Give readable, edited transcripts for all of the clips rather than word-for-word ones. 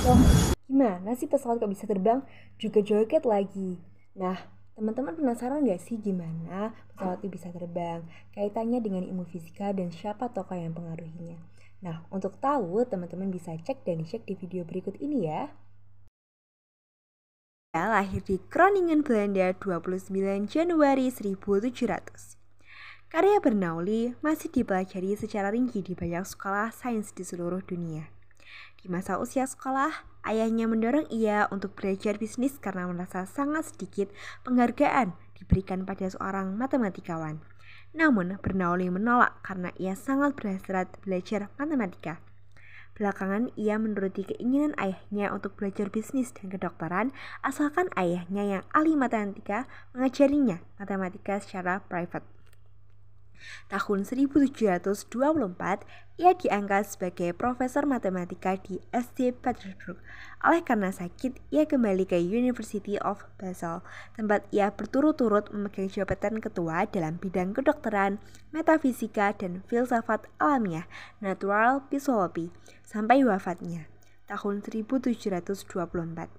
Loh, gimana sih pesawat kok bisa terbang? Juga joget lagi. Nah, teman-teman penasaran gak sih gimana pesawat itu bisa terbang? Kaitannya dengan ilmu fisika dan siapa tokoh yang pengaruhinya. Nah, untuk tahu, teman-teman bisa cek dan dicek di video berikut ini ya. Dia lahir di Groningen, Belanda 29 Januari 1700. Karya Bernoulli masih dipelajari secara rinci di banyak sekolah sains di seluruh dunia. Di masa usia sekolah, ayahnya mendorong ia untuk belajar bisnis karena merasa sangat sedikit penghargaan diberikan pada seorang matematikawan. Namun, Bernoulli menolak karena ia sangat berhasrat belajar matematika. Belakangan, ia menuruti keinginan ayahnya untuk belajar bisnis dan kedokteran, asalkan ayahnya yang ahli matematika mengajarinya matematika secara private. Tahun 1724, ia diangkat sebagai profesor matematika di St. Petersburg. Oleh karena sakit, ia kembali ke University of Basel, tempat ia berturut-turut memegang jabatan ketua dalam bidang kedokteran, metafisika, dan filsafat alamiah, natural philosophy, sampai wafatnya, tahun 1724.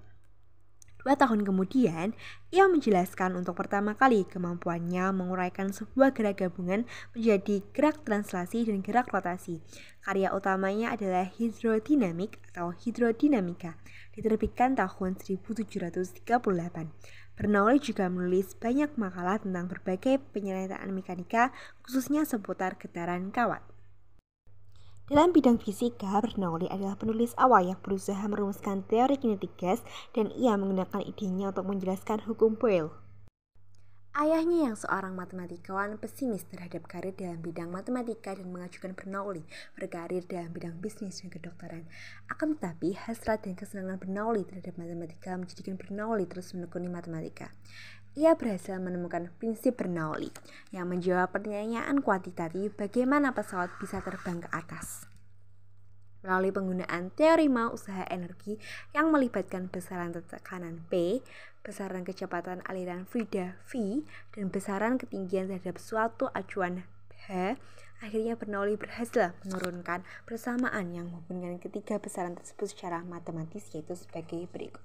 2 tahun kemudian, ia menjelaskan untuk pertama kali kemampuannya menguraikan sebuah gerak gabungan menjadi gerak translasi dan gerak rotasi. Karya utamanya adalah hidrodinamik atau hidrodinamika, diterbitkan tahun 1738. Bernoulli juga menulis banyak makalah tentang berbagai penyelesaian mekanika, khususnya seputar getaran kawat. Dalam bidang fisika, Bernoulli adalah penulis awal yang berusaha merumuskan teori kinetik gas dan ia menggunakan idenya untuk menjelaskan hukum Boyle. Ayahnya yang seorang matematikawan pesimis terhadap karir dalam bidang matematika dan mengajukan Bernoulli berkarir dalam bidang bisnis dan kedokteran. Akan tetapi, hasrat dan kesenangan Bernoulli terhadap matematika menjadikan Bernoulli terus menekuni matematika. Ia berhasil menemukan prinsip Bernoulli yang menjawab pertanyaan kuantitatif bagaimana pesawat bisa terbang ke atas. Melalui penggunaan teori mau usaha energi yang melibatkan besaran tekanan P, besaran kecepatan aliran fluida V, dan besaran ketinggian terhadap suatu acuan H, akhirnya Bernoulli berhasil menurunkan persamaan yang menghubungkan ketiga besaran tersebut secara matematis, yaitu sebagai berikut.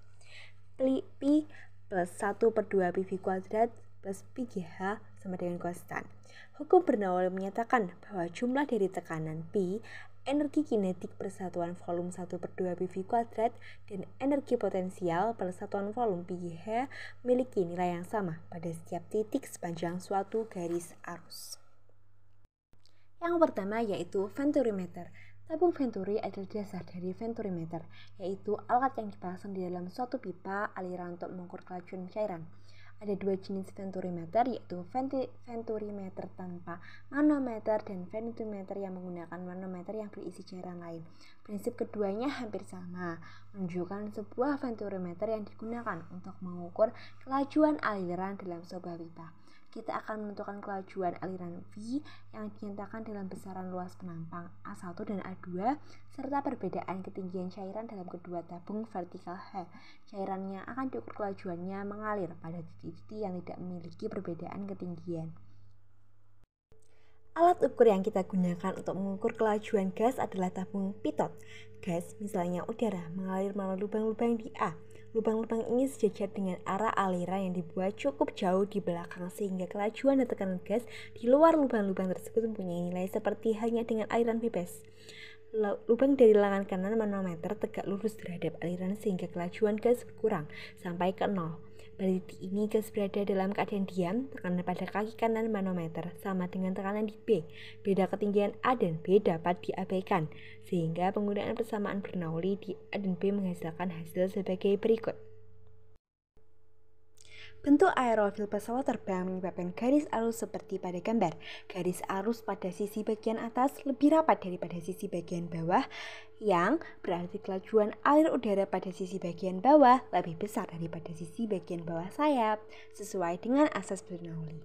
Pi plus 1/2 PV kuadrat plus PGH sama dengan konstan. Hukum Bernoulli menyatakan bahwa jumlah dari tekanan Pi, energi kinetik persatuan volume 1/2 PV kuadrat, dan energi potensial persatuan volume PGH memiliki nilai yang sama pada setiap titik sepanjang suatu garis arus. Yang pertama yaitu venturimeter. Tabung venturi adalah dasar dari venturimeter, yaitu alat yang dipasang di dalam suatu pipa aliran untuk mengukur kelajuan cairan. Ada 2 jenis venturimeter, yaitu venturimeter tanpa manometer dan venturimeter yang menggunakan manometer yang berisi cairan lain. Prinsip keduanya hampir sama, menunjukkan sebuah venturimeter yang digunakan untuk mengukur kelajuan aliran dalam sebuah pipa. Kita akan menentukan kelajuan aliran V yang dinyatakan dalam besaran luas penampang A1 dan A2 serta perbedaan ketinggian cairan dalam kedua tabung vertikal H. Cairannya akan diukur kelajuannya mengalir pada titik-titik yang tidak memiliki perbedaan ketinggian. Alat ukur yang kita gunakan untuk mengukur kelajuan gas adalah tabung pitot. Gas, misalnya udara, mengalir melalui lubang-lubang di A. Lubang-lubang ini sejajar dengan arah aliran yang dibuat cukup jauh di belakang sehingga kelajuan dan tekanan gas di luar lubang-lubang tersebut mempunyai nilai seperti halnya dengan aliran bebas. Lubang dari lengan kanan manometer tegak lurus terhadap aliran sehingga kelajuan gas berkurang sampai ke 0. Pada titik ini gas berada dalam keadaan diam, tekanan pada kaki kanan manometer sama dengan tekanan di B. Beda ketinggian A dan B dapat diabaikan, sehingga penggunaan persamaan Bernoulli di A dan B menghasilkan hasil sebagai berikut. Bentuk aerofil pesawat terbang menyebabkan garis arus seperti pada gambar. Garis arus pada sisi bagian atas lebih rapat daripada sisi bagian bawah, yang berarti kelajuan alir udara pada sisi bagian bawah lebih besar daripada sisi bagian bawah sayap, sesuai dengan asas Bernoulli.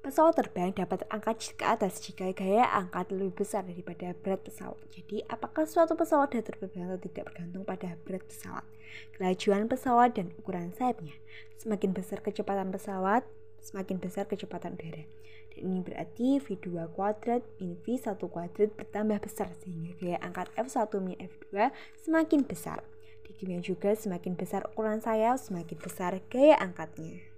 Pesawat terbang dapat terangkat ke atas jika gaya angkat lebih besar daripada berat pesawat. Jadi, apakah suatu pesawat dapat terbang atau tidak bergantung pada berat pesawat, kelajuan pesawat, dan ukuran sayapnya. Semakin besar kecepatan pesawat, semakin besar kecepatan udara. Dan ini berarti V2 kuadrat min V1 kuadrat bertambah besar sehingga gaya angkat F1 min F2 semakin besar. Demikian juga semakin besar ukuran sayap, semakin besar gaya angkatnya.